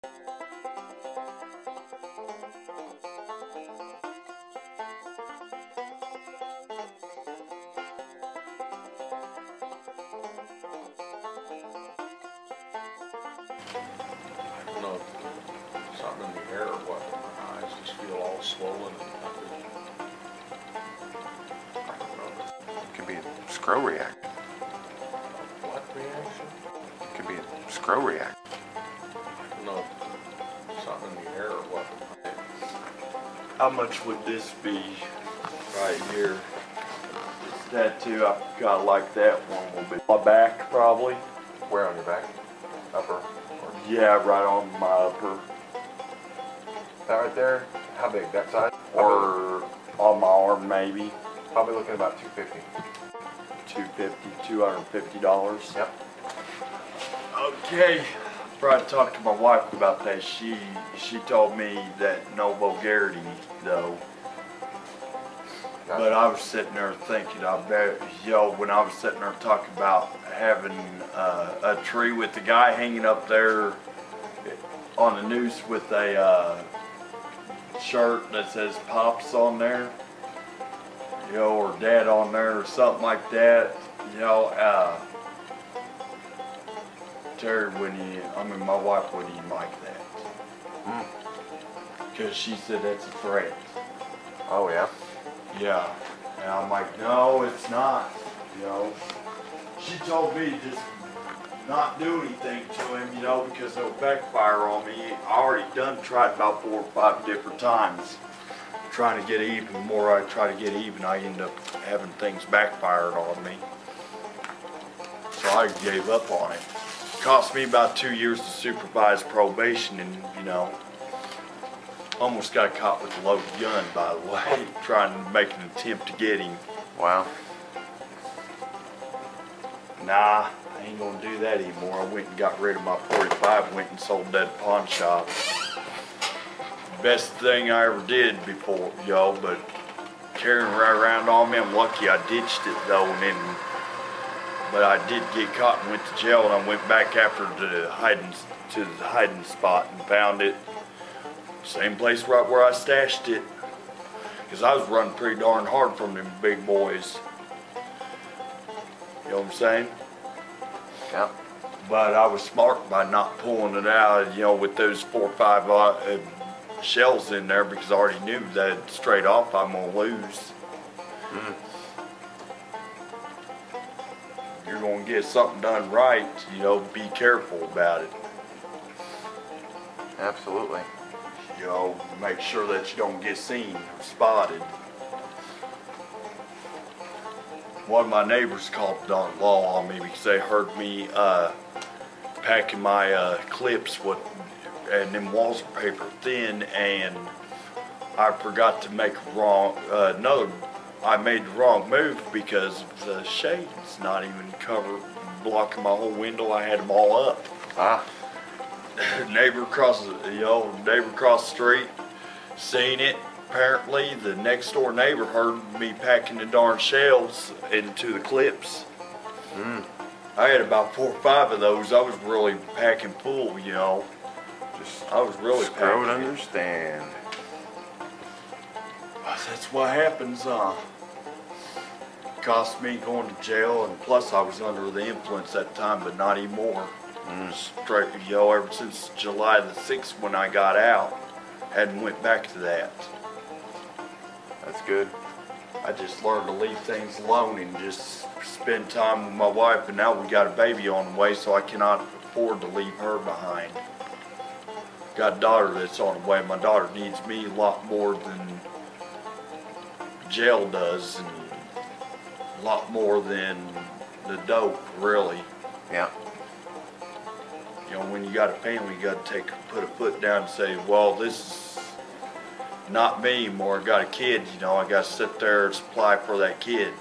I don't know, something in the air or what. My eyes just feel all swollen. I don't know. It could be a scrotum reaction. What reaction? It could be a scrotum reaction. I don't know, something in the air or what. How much would this be right here? This tattoo, I've got like that one a little bit. My back, probably. Where on your back? Upper? Or Yeah, right on my upper. that right there? How big? That size? Or on my arm, maybe. Probably looking at about $250. $250. Yep. Okay. Before I talked to my wife about that, she told me that no vulgarity though. Gotcha. But I was sitting there thinking, I bet, when I was sitting there talking about having a tree with the guy hanging up there on the noose with a shirt that says Pops on there, or Dad on there or something like that, Terry, my wife wouldn't even like that. Because she said that's a threat. Oh, yeah? Yeah. And I'm like, no, it's not. She told me just not do anything to him, because it'll backfire on me. I already tried about 4 or 5 different times trying to get even. The more I try to get even, I end up having things backfired on me. So I gave up on it. It cost me about 2 years to supervise probation, and almost got caught with a loaded gun, by the way, trying to make an attempt to get him. Wow. Nah, I ain't gonna do that anymore. I went and got rid of my 45, went and sold that at pawn shop. Best thing I ever did before, but carrying right around on me, I'm lucky I ditched it though, but I did get caught and went to jail, and I went back after the hiding spot and found it. Same place right where I stashed it. Because I was running pretty darn hard from them big boys. You know what I'm saying? Yep. But I was smart by not pulling it out, with those 4 or 5 shells in there, because I already knew that straight off I'm going to lose. You're going to get something done right, be careful about it. Absolutely. Make sure that you don't get seen or spotted. One of my neighbors called the law on me because they heard me packing my clips and them walls are paper thin, and I forgot to make I made the wrong move because the shades not even blocking my whole window. I had them all up. Ah. Neighbor across the street seen it. Apparently, the next door neighbor heard me packing the darn shells into the clips. I had about 4 or 5 of those. I was really packing full, I was really packing. I would understand. That's what happens, Cost me going to jail, and plus I was under the influence at the time, but not anymore. Straight, ever since July the 6th when I got out, hadn't went back to that. That's good. I just learned to leave things alone and just spend time with my wife, and now we got a baby on the way, so I cannot afford to leave her behind. Got a daughter that's on the way. My daughter needs me a lot more than jail does, and a lot more than the dope, really. Yeah. When you got a family, you got to put a foot down and say, well, this is not me anymore. I got a kid, I got to sit there and supply for that kid.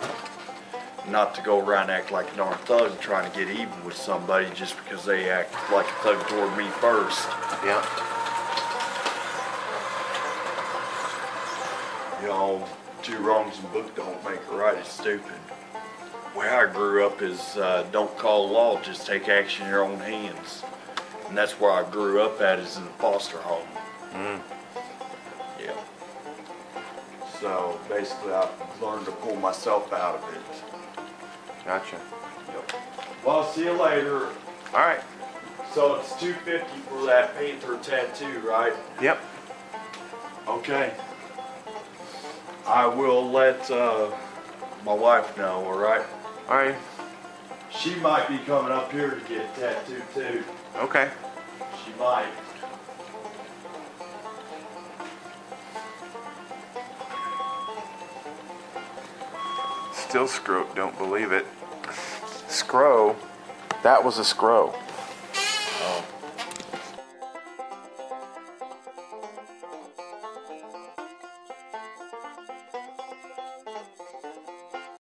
Not to go around and act like a darn thug trying to get even with somebody just because they act like a thug toward me first. Yeah. Two wrongs in the book don't make a right. It's stupid. Where I grew up is don't call the law, just take action in your own hands. And that's where I grew up at, is in the foster home. Mm. Yeah. So basically I've learned to pull myself out of it. Gotcha. Yep. Well, see you later. All right. So it's $250 for that painter tattoo, right? Yep. Okay. I will let my wife know, all right? All right. She might be coming up here to get a tattoo too. Okay. She might. Still scrote, don't believe it. Scro. That was a scro. Oh.